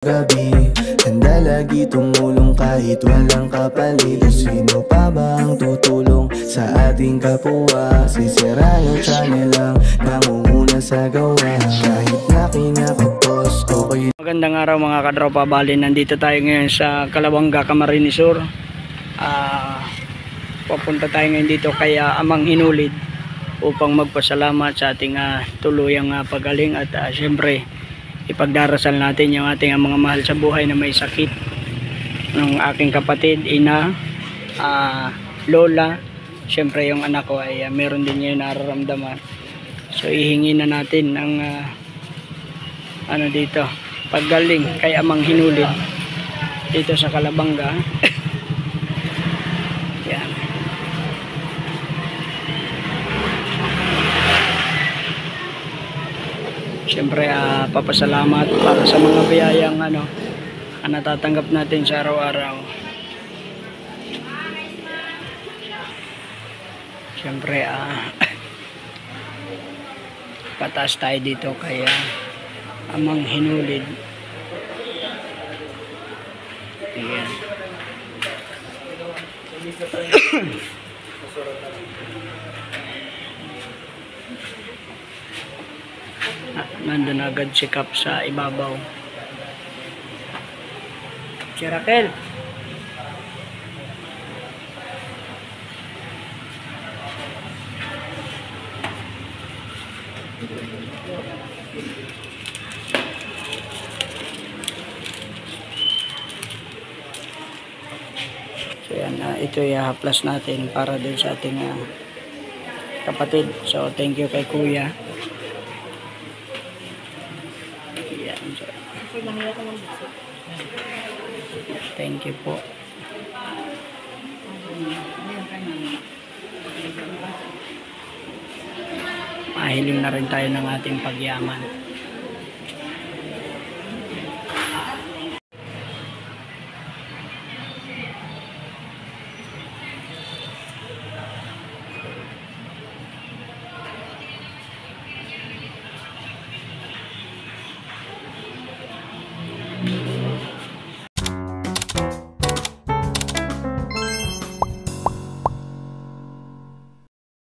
Gabi, handa lagi tumulong kahit walang kapalit. Sino pa ba ang tutulong sa ating kapwa? Si Serrano Channel lang nangunguna sa gawa. Kahit na kinakapos ko kayo. Magandang araw mga kadropa, bali nandito tayo ngayon sa Calabanga, Camarines Sur. Papunta tayo ngayon dito kay Amang Hinulid upang magpasalamat sa ating tuluyang pagaling at syempre ipagdarasal natin yung ating mga mahal sa buhay na may sakit, ng aking kapatid, ina, lola. Syempre yung anak ko ay meron din ngayon nararamdaman, so ihingi na natin ng dito paggaling kay Amang Hinulid dito sa Calabanga. Yan. Siyempre papasalamat para sa mga biyayang natatanggap natin sa araw-araw. Siyempre pataas tayo dito kay Amang Hinulid. Ayan. Nandun agad si Kap sa ibabaw. Si Raquel. So yan, ito i-haplas natin para din sa ating kapatid. So thank you kay Kuya. Thank you po. Mahiling na rin tayo ng ating pagyaman.